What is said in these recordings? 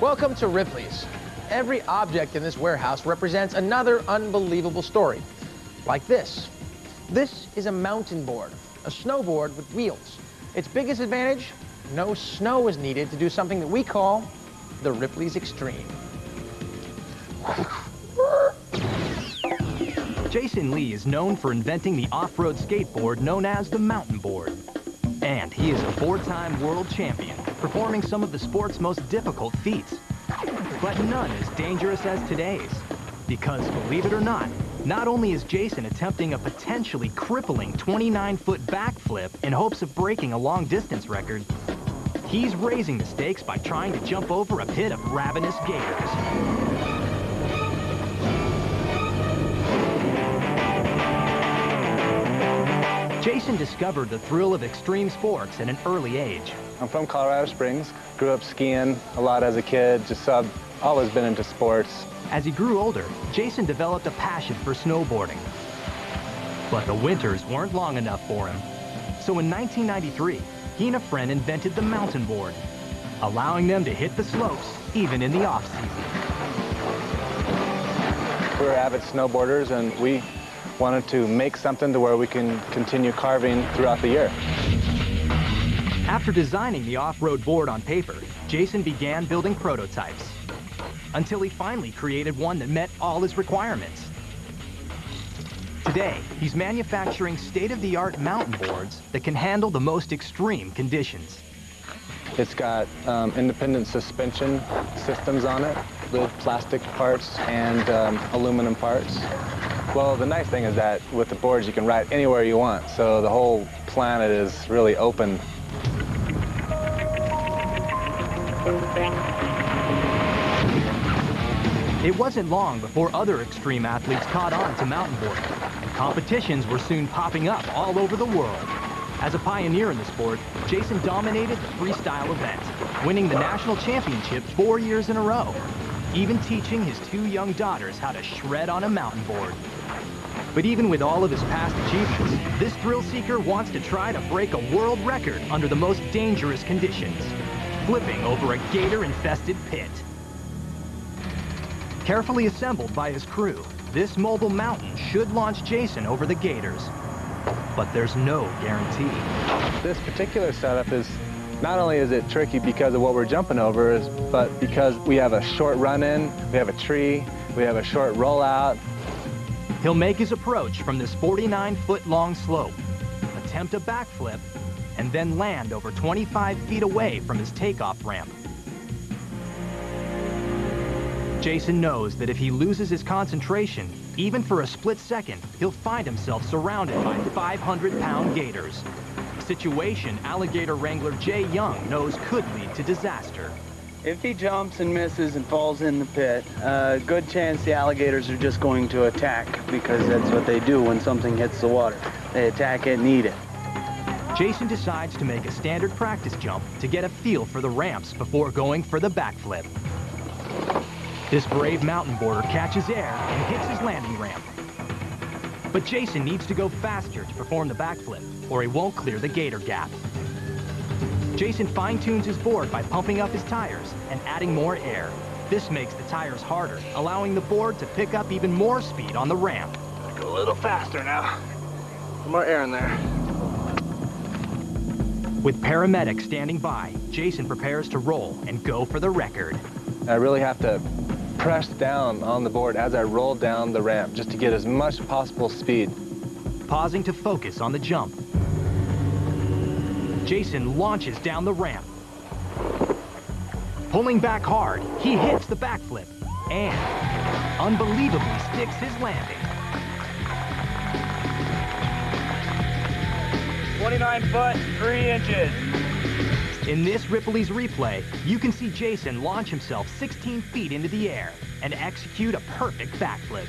Welcome to Ripley's. Every object in this warehouse represents another unbelievable story. Like this. This is a mountain board, a snowboard with wheels. Its biggest advantage? No snow is needed to do something that we call the Ripley's Extreme. Jason Lee is known for inventing the off-road skateboard known as the mountainboard. And he is a 4-time world champion, performing some of the sport's most difficult feats. But none as dangerous as today's. Because, believe it or not only is Jason attempting a potentially crippling 29-foot backflip in hopes of breaking a long-distance record, he's raising the stakes by trying to jump over a pit of ravenous gators. Jason discovered the thrill of extreme sports at an early age. I'm from Colorado Springs, grew up skiing a lot as a kid, just I've always been into sports. As he grew older, Jason developed a passion for snowboarding. But the winters weren't long enough for him. So in 1993, he and a friend invented the mountainboard, allowing them to hit the slopes even in the off-season. We're avid snowboarders and we wanted to make something to where we can continue carving throughout the year. After designing the off-road board on paper, Jason began building prototypes until he finally created one that met all his requirements. Today, he's manufacturing state-of-the-art mountain boards that can handle the most extreme conditions. It's got independent suspension systems on it with plastic parts and aluminum parts. Well, the nice thing is that with the boards you can ride anywhere you want, so the whole planet is really open. It wasn't long before other extreme athletes caught on to mountainboarding, and competitions were soon popping up all over the world. As a pioneer in the sport, Jason dominated the freestyle event, winning the national championship 4 years in a row, even teaching his 2 young daughters how to shred on a mountain board. But even with all of his past achievements, this thrill seeker wants to try to break a world record under the most dangerous conditions, flipping over a gator-infested pit. Carefully assembled by his crew, this mobile mountain should launch Jason over the gators. But there's no guarantee. This particular setup is, not only is it tricky because of what we're jumping over, but because we have a short run-in, we have a tree, we have a short rollout. He'll make his approach from this 49-foot-long slope, attempt a backflip, and then land over 25 feet away from his takeoff ramp. Jason knows that if he loses his concentration, even for a split second, he'll find himself surrounded by 500-pound gators. A situation alligator wrangler Jay Young knows could lead to disaster. If he jumps and misses and falls in the pit, good chance the alligators are just going to attack, because that's what they do when something hits the water. They attack it and eat it. Jason decides to make a standard practice jump to get a feel for the ramps before going for the backflip. This brave mountain boarder catches air and hits his landing ramp. But Jason needs to go faster to perform the backflip, or he won't clear the gator gap. Jason fine-tunes his board by pumping up his tires and adding more air. This makes the tires harder, allowing the board to pick up even more speed on the ramp. Go a little faster now. More air in there. With paramedics standing by, Jason prepares to roll and go for the record. I really have to press down on the board as I roll down the ramp just to get as much possible speed. Pausing to focus on the jump, Jason launches down the ramp. Pulling back hard, he hits the backflip and unbelievably sticks his landing. 29 foot, 3 inches. In this Ripley's replay, you can see Jason launch himself 16 feet into the air and execute a perfect backflip.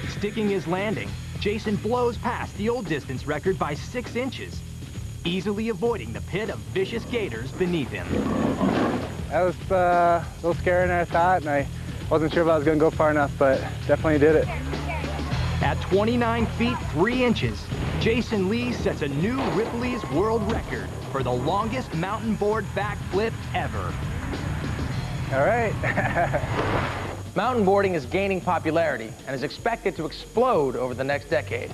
Sticking his landing, Jason blows past the old distance record by 6 inches, easily avoiding the pit of vicious gators beneath him. That was a little scarier than I thought, and I wasn't sure if I was going to go far enough, but definitely did it. At 29 feet 3 inches, Jason Lee sets a new Ripley's world record for the longest mountain board backflip ever. All right. Mountain boarding is gaining popularity and is expected to explode over the next decade.